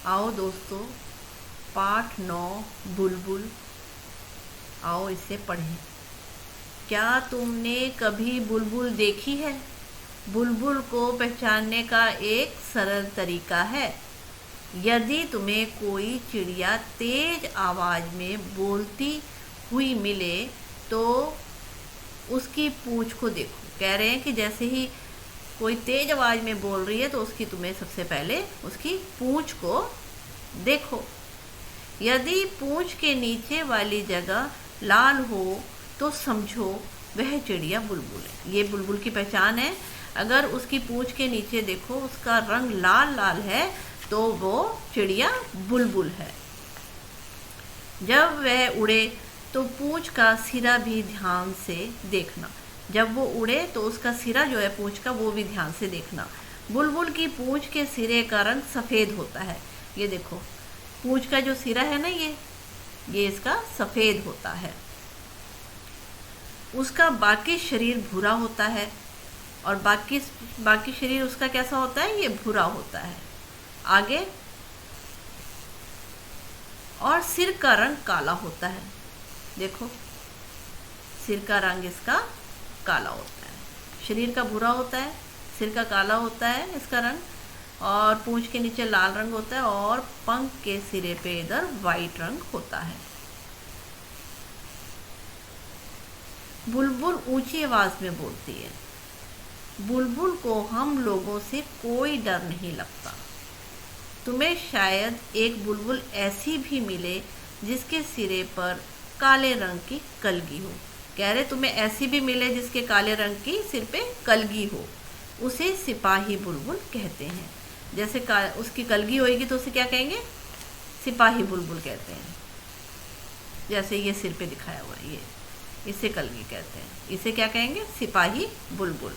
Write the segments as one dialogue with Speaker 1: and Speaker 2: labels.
Speaker 1: आओ दोस्तों, पाठ 9 बुलबुल, आओ इसे पढ़ें। क्या तुमने कभी बुलबुल देखी है? बुलबुल को पहचानने का एक सरल तरीका है। यदि तुम्हें कोई चिड़िया तेज आवाज में बोलती हुई मिले तो उसकी पूंछ को देखो। कह रहे हैं कि जैसे ही कोई तेज आवाज में बोल रही है तो उसकी तुम्हें सबसे पहले उसकी पूंछ को देखो। यदि पूंछ के नीचे वाली जगह लाल हो तो समझो वह चिड़िया बुलबुल है। ये बुलबुल की पहचान है। अगर उसकी पूंछ के नीचे देखो उसका रंग लाल लाल है तो वो चिड़िया बुलबुल है। जब वह उड़े तो पूंछ का सिरा भी ध्यान से देखना। जब वो उड़े तो उसका सिरा जो है पूंछ का, वो भी ध्यान से देखना। बुलबुल की पूंछ के सिरे का रंग सफ़ेद होता है। ये देखो, पूंछ का जो सिरा है ना, ये इसका सफ़ेद होता है। उसका बाकी शरीर भूरा होता है और बाकी शरीर उसका कैसा होता है? ये भूरा होता है। आगे, और सिर का रंग काला होता है। देखो, सिर का रंग इसका काला होता है। शरीर का भूरा होता है, सिर का काला होता है इसका रंग, और पूंछ के नीचे लाल रंग होता है और पंख के सिरे पे इधर वाइट रंग होता है। बुलबुल ऊंची आवाज में बोलती है। बुलबुल को हम लोगों से कोई डर नहीं लगता। तुम्हें शायद एक बुलबुल ऐसी भी मिले जिसके सिरे पर काले रंग की कलगी हो। कह रहे तुम्हें ऐसी भी मिले जिसके काले रंग की सिर पे कलगी हो। उसे सिपाही बुलबुल कहते हैं। जैसे उसकी कलगी होगी तो उसे क्या कहेंगे? सिपाही बुलबुल कहते हैं। जैसे ये सिर पे दिखाया हुआ है, ये इसे कलगी कहते हैं। इसे क्या कहेंगे? सिपाही बुलबुल।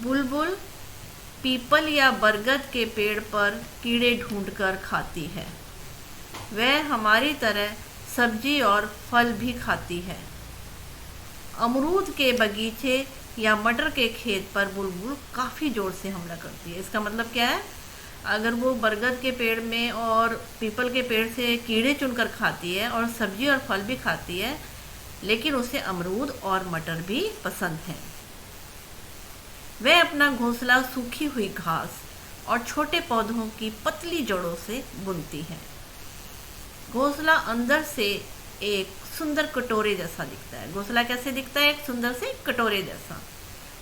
Speaker 1: बुलबुल पीपल या बरगद के पेड़ पर कीड़े ढूंढकर खाती है। वह हमारी तरह सब्जी और फल भी खाती है। अमरूद के बगीचे या मटर के खेत पर बुलबुल काफ़ी जोर से हमला करती है। इसका मतलब क्या है? अगर वो बरगद के पेड़ में और पीपल के पेड़ से कीड़े चुनकर खाती है और सब्जी और फल भी खाती है, लेकिन उसे अमरूद और मटर भी पसंद है। वह अपना घोंसला सूखी हुई घास और छोटे पौधों की पतली जड़ों से बुनती है। घोंसला अंदर से एक सुंदर कटोरे जैसा दिखता है। घोंसला कैसे दिखता है? एक सुंदर से कटोरे जैसा।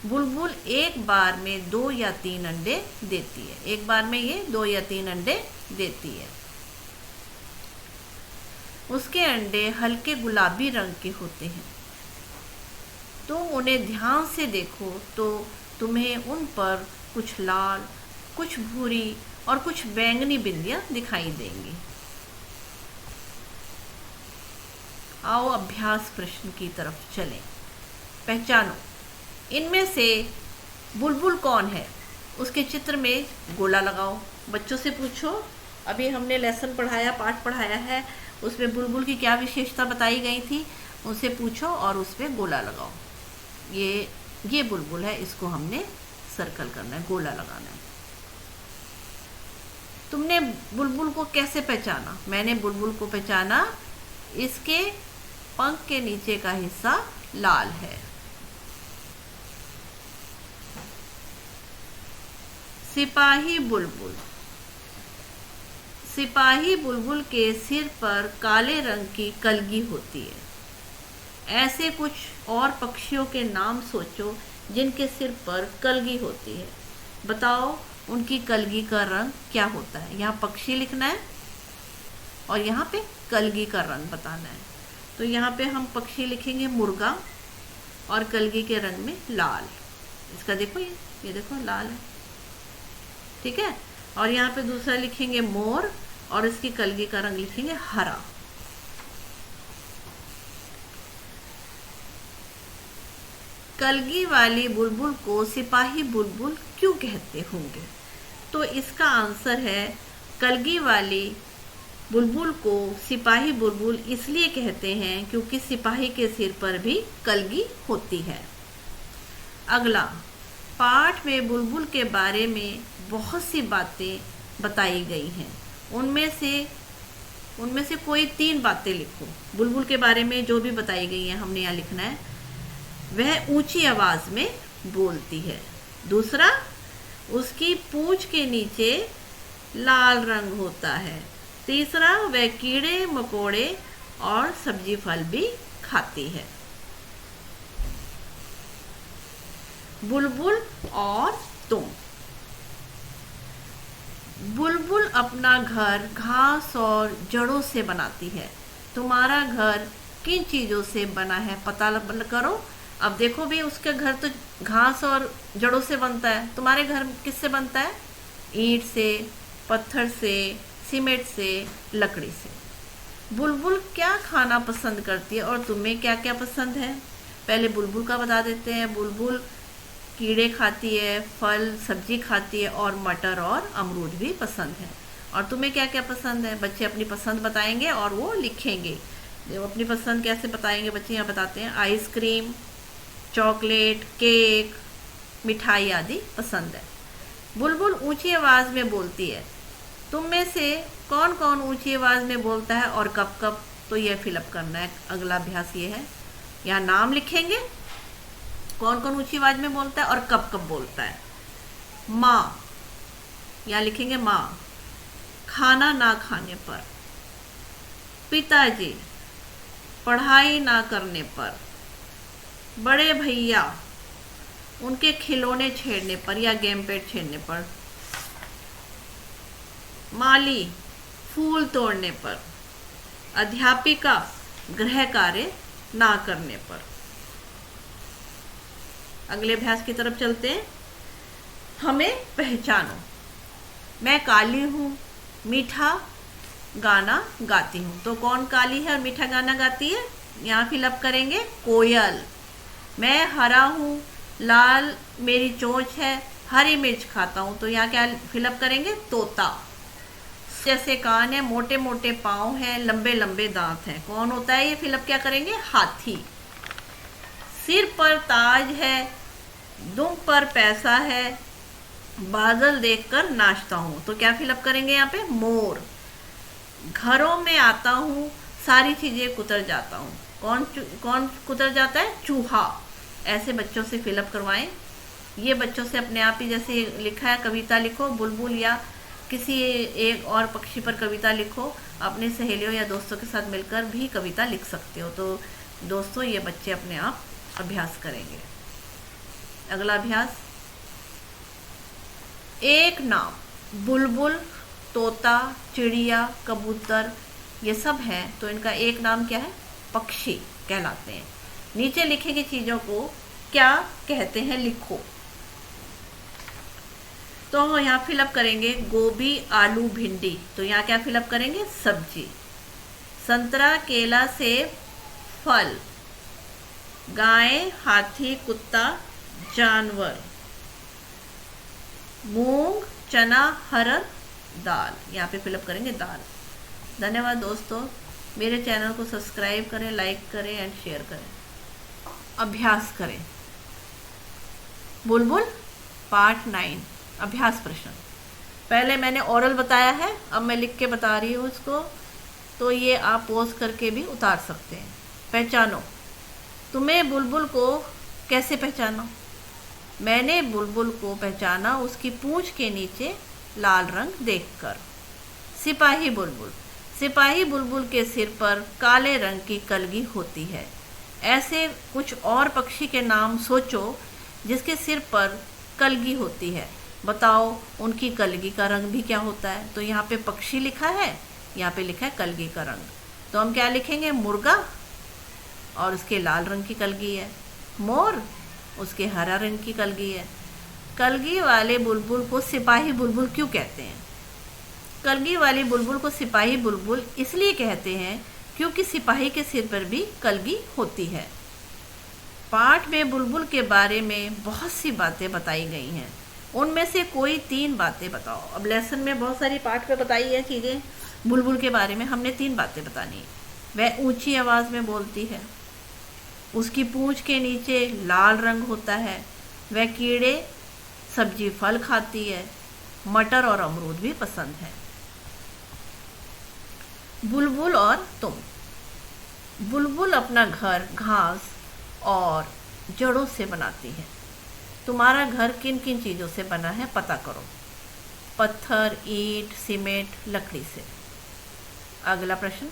Speaker 1: बुलबुल एक बार में 2 या 3 अंडे देती है। एक बार में ये 2 या 3 अंडे देती है। उसके अंडे हल्के गुलाबी रंग के होते हैं। तुम उन्हें ध्यान से देखो तो तुम्हें उन पर कुछ लाल, कुछ भूरी और कुछ बैंगनी बिंदियां दिखाई देंगी। आओ अभ्यास प्रश्न की तरफ चलें। पहचानो, इनमें से बुलबुल कौन है? उसके चित्र में गोला लगाओ। बच्चों से पूछो, अभी हमने लेसन पढ़ाया, पाठ पढ़ाया है, उसमें बुलबुल की क्या विशेषता बताई गई थी, उनसे पूछो और उस पर गोला लगाओ। ये बुलबुल है, इसको हमने सर्कल करना है, गोला लगाना है। तुमने बुलबुल को कैसे पहचाना? मैंने बुलबुल को पहचाना, इसके पंख के नीचे का हिस्सा लाल है। सिपाही बुलबुल। सिपाही बुलबुल के सिर पर काले रंग की कलगी होती है। ऐसे कुछ और पक्षियों के नाम सोचो जिनके सिर पर कलगी होती है। बताओ उनकी कलगी का रंग क्या होता है? यहाँ पक्षी लिखना है और यहाँ पे कलगी का रंग बताना है। तो यहाँ पे हम पक्षी लिखेंगे मुर्गा, और कलगी के रंग में लाल। इसका देखो, ये देखो लाल है, ठीक है। और यहाँ पे दूसरा लिखेंगे मोर, और इसकी कलगी का रंग लिखेंगे हरा। कलगी वाली बुलबुल को सिपाही बुलबुल क्यों कहते होंगे? तो इसका आंसर है, कलगी वाली बुलबुल को सिपाही बुलबुल इसलिए कहते हैं क्योंकि सिपाही के सिर पर भी कलगी होती है। अगला, पाठ में बुलबुल के बारे में बहुत सी बातें बताई गई हैं। उनमें से कोई 3 बातें लिखो। बुलबुल के बारे में जो भी बताई गई हैं हमने यहाँ लिखना है। वह ऊंची आवाज में बोलती है। दूसरा, उसकी पूंछ के नीचे लाल रंग होता है। तीसरा, वह कीड़े मकोड़े और सब्जी फल भी खाती है। बुलबुल और तुम। बुलबुल अपना घर घास और जड़ों से बनाती है। तुम्हारा घर किन चीजों से बना है पता करो। अब देखो भी, उसका घर तो घास और जड़ों से बनता है। तुम्हारे घर किससे बनता है? ईंट से, पत्थर से, सीमेंट से, लकड़ी से। बुलबुल क्या खाना पसंद करती है और तुम्हें क्या क्या पसंद है? पहले बुलबुल का बता देते हैं। बुलबुल कीड़े खाती है, फल सब्जी खाती है और मटर और अमरूद भी पसंद है। और तुम्हें क्या क्या पसंद है? बच्चे अपनी पसंद बताएंगे और वो लिखेंगे। अपनी पसंद कैसे बताएंगे बच्चे? यहाँ बताते हैं। आइसक्रीम, चॉकलेट, केक, मिठाई आदि पसंद है। बुलबुल ऊंची आवाज में बोलती है। तुम में से कौन कौन ऊंची आवाज में बोलता है और कब कब? तो यह फिलअप करना है। अगला अभ्यास ये है, यहाँ नाम लिखेंगे, कौन कौन ऊंची आवाज में बोलता है और कब कब बोलता है। माँ, यहाँ लिखेंगे माँ, खाना ना खाने पर। पिताजी, पढ़ाई ना करने पर। बड़े भैया, उनके खिलौने छेड़ने पर या गेम पैड छेड़ने पर। माली, फूल तोड़ने पर। अध्यापिका, गृह कार्य ना करने पर। अगले अभ्यास की तरफ चलते हैं। हमें पहचानो। मैं काली हूँ, मीठा गाना गाती हूँ। तो कौन काली है और मीठा गाना गाती है? यहाँ फिलअप करेंगे। कोयल। मैं हरा हूँ, लाल मेरी चोंच है, हरी मिर्च खाता हूँ। तो यहाँ क्या फिलअप करेंगे? तोता। जैसे कान है, मोटे मोटे पाँव हैं, लंबे लंबे दांत हैं। कौन होता है ये? फिलअप क्या करेंगे? हाथी। सिर पर ताज है, दुम पर पैसा है, बादल देखकर नाचता हूँ। तो क्या फिलअप करेंगे यहाँ पे? मोर। घरों में आता हूँ, सारी चीजें कुतर जाता हूँ। कौन कुतर जाता है? चूहा। ऐसे बच्चों से फिलअप करवाएं। ये बच्चों से अपने आप ही, जैसे लिखा है कविता लिखो, बुलबुल या किसी एक और पक्षी पर कविता लिखो। अपने सहेलियों या दोस्तों के साथ मिलकर भी कविता लिख सकते हो। तो दोस्तों, ये बच्चे अपने आप अभ्यास करेंगे। अगला अभ्यास, एक नाम। बुलबुल, तोता, चिड़िया, कबूतर, ये सब हैं। तो इनका एक नाम क्या है? पक्षी कहलाते हैं। नीचे लिखेंगे चीजों को क्या कहते हैं, लिखो। तो यहाँ फिलअप करेंगे गोभी, आलू, भिंडी। तो यहाँ क्या फिलअप करेंगे? सब्जी। संतरा, केला, सेब, फल। गाय, हाथी, कुत्ता, जानवर। मूंग, चना, हरड़, दाल। यहाँ पे फिलअप करेंगे दाल। धन्यवाद दोस्तों। मेरे चैनल को सब्सक्राइब करें, लाइक करें एंड शेयर करें। अभ्यास करें। बुलबुल पार्ट 9 अभ्यास प्रश्न। पहले मैंने ओरल बताया है, अब मैं लिख के बता रही हूँ इसको। तो ये आप पॉज करके भी उतार सकते हैं। पहचानो। तुम्हें बुलबुल को कैसे पहचाना? मैंने बुलबुल को पहचाना उसकी पूंछ के नीचे लाल रंग देखकर। सिपाही बुलबुल। सिपाही बुलबुल के सिर पर काले रंग की कलगी होती है। ऐसे कुछ और पक्षी के नाम सोचो जिसके सिर पर कलगी होती है। बताओ उनकी कलगी का रंग भी क्या होता है? तो यहाँ पे पक्षी लिखा है, यहाँ पे लिखा है कलगी का रंग। तो हम क्या लिखेंगे? मुर्गा, और उसके लाल रंग की कलगी है। मोर, उसके हरा रंग की कलगी है। कलगी वाले बुलबुल को सिपाही बुलबुल क्यों कहते हैं? कलगी वाली बुलबुल को सिपाही बुलबुल इसलिए कहते हैं क्योंकि सिपाही के सिर पर भी कलगी होती है। पाठ में बुलबुल के बारे में बहुत सी बातें बताई गई हैं। उनमें से कोई 3 बातें बताओ। अब लेसन में बहुत सारी पाठ में बताई है चीज़ें बुलबुल के बारे में, हमने 3 बातें बतानी। वह ऊंची आवाज़ में बोलती है, उसकी पूंछ के नीचे लाल रंग होता है, वह कीड़े सब्जी फल खाती है, मटर और अमरूद भी पसंद है। बुलबुल और तुम। बुलबुल अपना घर घास और जड़ों से बनाती है। तुम्हारा घर किन किन चीज़ों से बना है पता करो। पत्थर, ईंट, सीमेंट, लकड़ी से। अगला प्रश्न,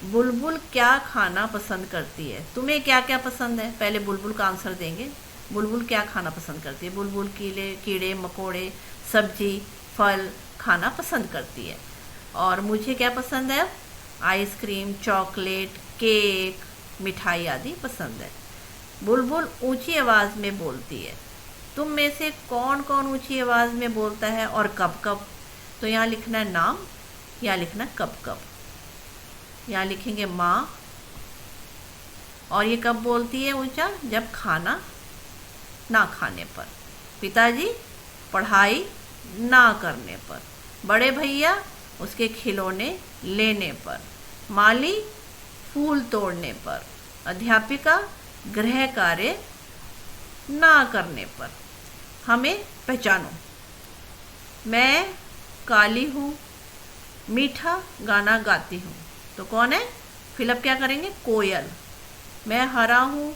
Speaker 1: बुलबुल क्या खाना पसंद करती है? तुम्हें क्या क्या पसंद है? पहले बुलबुल का आंसर देंगे। बुलबुल क्या खाना पसंद करती है? बुलबुल कीड़े मकोड़े, सब्जी, फल खाना पसंद करती है। और मुझे क्या पसंद है? आइसक्रीम, चॉकलेट, केक, मिठाई आदि पसंद है। बुलबुल ऊंची आवाज़ में बोलती है। तुम में से कौन कौन ऊंची आवाज़ में बोलता है और कब कब? तो यहाँ लिखना है नाम, यहाँ लिखना कब कब। यहाँ लिखेंगे माँ। और ये कब बोलती है ऊंचा? जब खाना ना खाने पर, पिताजी पढ़ाई ना करने पर, बड़े भैया उसके खिलौने लेने पर, माली फूल तोड़ने पर, अध्यापिका गृह कार्य ना करने पर। हमें पहचानो। मैं काली हूँ, मीठा गाना गाती हूँ। तो कौन है? फिलअप क्या करेंगे? कोयल। मैं हरा हूँ,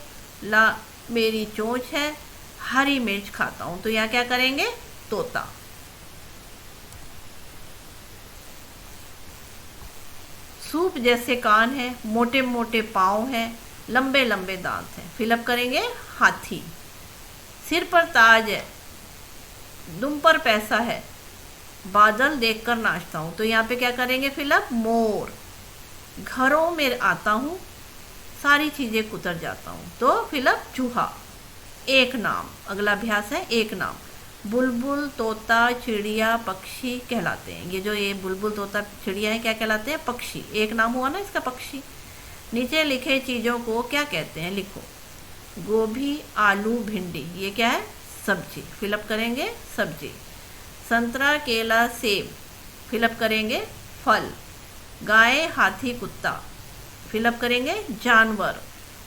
Speaker 1: मेरी चोंच है, हरी मिर्च खाता हूँ। तो यहाँ क्या करेंगे? तोता। सूप जैसे कान है, मोटे मोटे पाँव हैं, लंबे लंबे दांत हैं। फिलअप करेंगे हाथी। सिर पर ताज है, दुम पर पैसा है, बादल देखकर नाचता हूँ। तो यहाँ पे क्या करेंगे? फिलअप मोर। घरों में आता हूँ, सारी चीज़ें कुतर जाता हूँ। तो फिलअप चूहा। एक नाम। अगला अभ्यास है एक नाम। बुलबुल, तोता, चिड़िया, पक्षी कहलाते हैं। ये बुलबुल, तोता, चिड़िया है क्या कहलाते हैं? पक्षी। एक नाम हुआ ना इसका, पक्षी। नीचे लिखे चीज़ों को क्या कहते हैं? लिखो। गोभी, आलू, भिंडी, ये क्या है? सब्जी। फिलअप करेंगे सब्जी। संतरा, केला, सेब, फिलअप करेंगे फल। गाय, हाथी, कुत्ता, फिलअप करेंगे जानवर।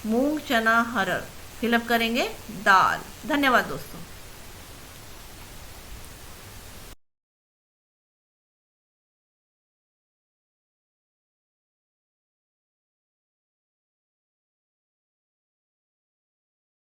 Speaker 1: मूंग, चना, हरड़, फिलअप करेंगे दाल। धन्यवाद दोस्तों।